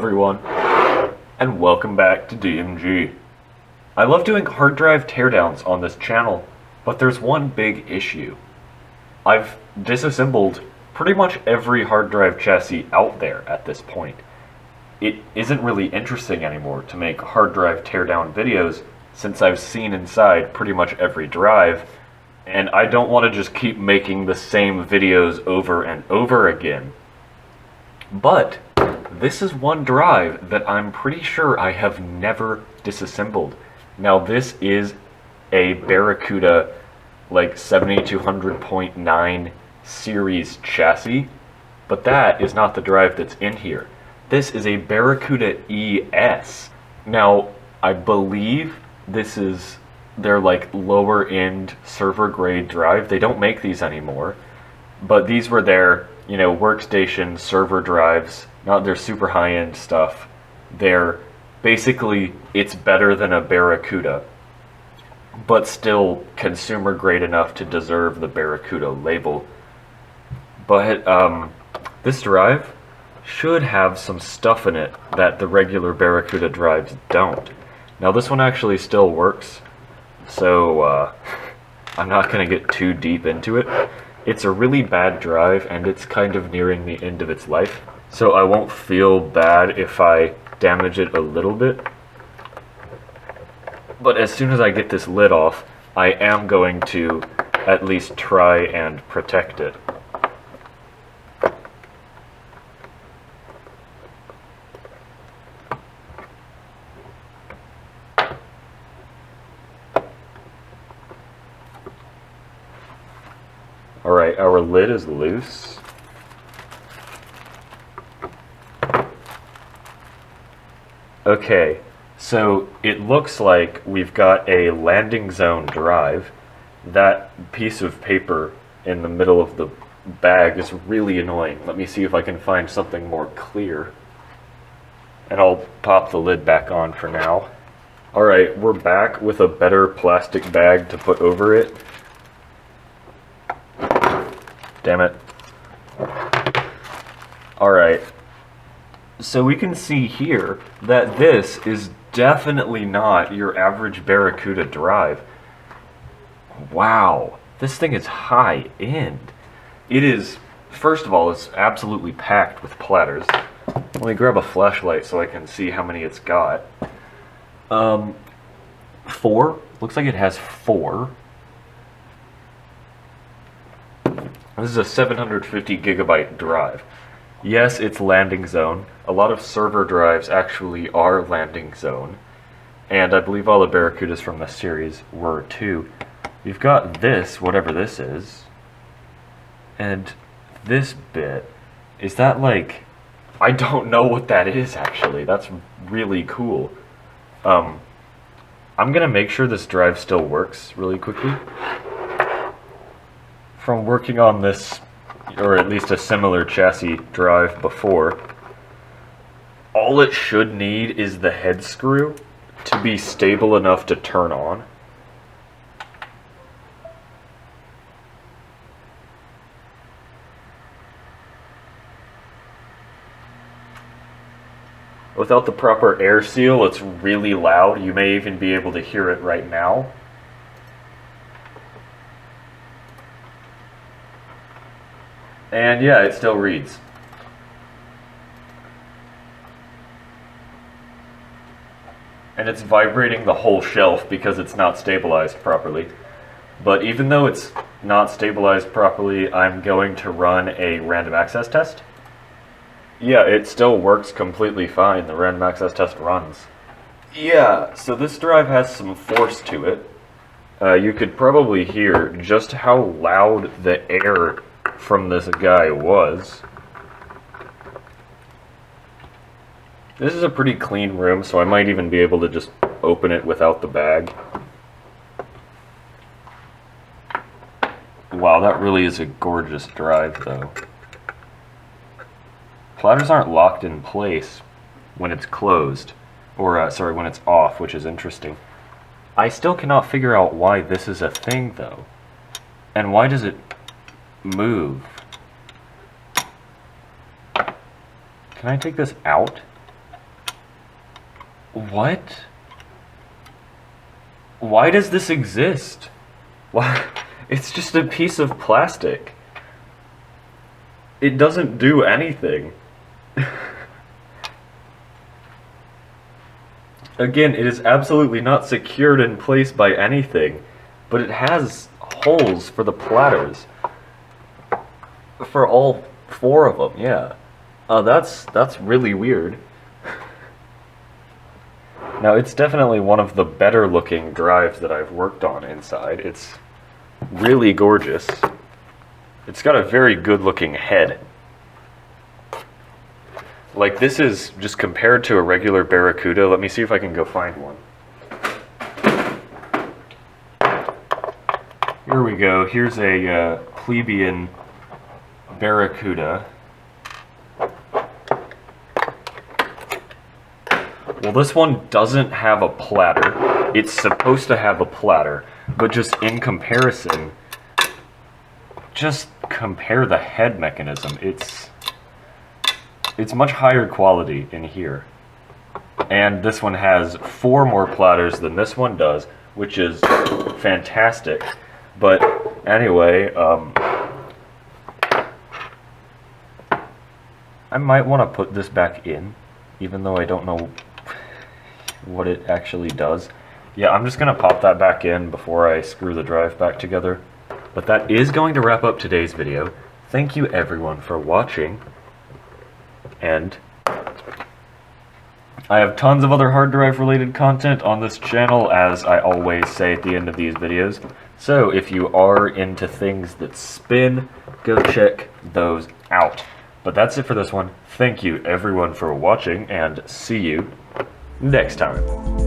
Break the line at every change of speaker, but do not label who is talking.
everyone, and welcome back to DMG. I love doing hard drive teardowns on this channel, but there's one big issue. I've disassembled pretty much every hard drive chassis out there at this point. It isn't really interesting anymore to make hard drive teardown videos since I've seen inside pretty much every drive, and I don't want to just keep making the same videos over and over again. But this is one drive that I'm pretty sure I have never disassembled. Now this is a Barracuda like 7200.9 series chassis, but that is not the drive that's in here. This is a Barracuda ES. Now I believe this is their like lower end server grade drive. They don't make these anymore, but these were their, you know, workstation server drives, not their super high-end stuff. They're basically, it's better than a Barracuda, but still consumer grade enough to deserve the Barracuda label. But this drive should have some stuff in it that the regular Barracuda drives don't. Now this one actually still works, so I'm not going to get too deep into it. It's a really bad drive, and it's kind of nearing the end of its life, so I won't feel bad if I damage it a little bit. But as soon as I get this lid off, I am going to at least try and protect it. Alright, our lid is loose. Okay, so it looks like we've got a landing zone drive. That piece of paper in the middle of the bag is really annoying. Let me see if I can find something more clear. And I'll pop the lid back on for now. Alright, we're back with a better plastic bag to put over it. Damn it. Alright. So we can see here that this is definitely not your average Barracuda drive. Wow. This thing is high end. It is, first of all, it's absolutely packed with platters. Let me grab a flashlight so I can see how many it's got. 4. Looks like it has 4. This is a 750 gigabyte drive. Yes, it's landing zone. A lot of server drives actually are landing zone. And I believe all the Barracudas from this series were too. You've got this, whatever this is. And this bit. Is that like... I don't know what that is actually. That's really cool. I'm gonna make sure this drive still works really quickly. From working on this, or at least a similar chassis drive before, all it should need is the head screw to be stable enough to turn on. Without the proper air seal, it's really loud. You may even be able to hear it right now. And yeah, it still reads. And it's vibrating the whole shelf because it's not stabilized properly. But even though it's not stabilized properly, I'm going to run a random access test. Yeah, it still works completely fine. The random access test runs. Yeah, so this drive has some force to it. You could probably hear just how loud the air from this guy was. This is a pretty clean room, so I might even be able to just open it without the bag. Wow, that really is a gorgeous drive though. Platters aren't locked in place when it's closed, or sorry, when it's off, which is interesting. I still cannot figure out why this is a thing though. And why does it move? Can I take this out? What? Why does this exist? Why? It's just a piece of plastic. It doesn't do anything. Again, it is absolutely not secured in place by anything, but it has holes for the platters. For all 4 of them, yeah. That's really weird. Now, it's definitely one of the better looking drives that I've worked on inside. It's really gorgeous. It's got a very good looking head. Like, this is just compared to a regular Barracuda. Let me see if I can go find one. Here we go. Here's a plebeian Barracuda. Well, this one doesn't have a platter. It's supposed to have a platter, but just in comparison, just compare the head mechanism. It's much higher quality in here. And this one has 4 more platters than this one does, which is fantastic. But anyway, I might want to put this back in, even though I don't know what it actually does. Yeah, I'm just going to pop that back in before I screw the drive back together. But that is going to wrap up today's video. Thank you everyone for watching. And I have tons of other hard drive related content on this channel, as I always say at the end of these videos. So if you are into things that spin, go check those out. But that's it for this one. Thank you everyone for watching, and see you next time.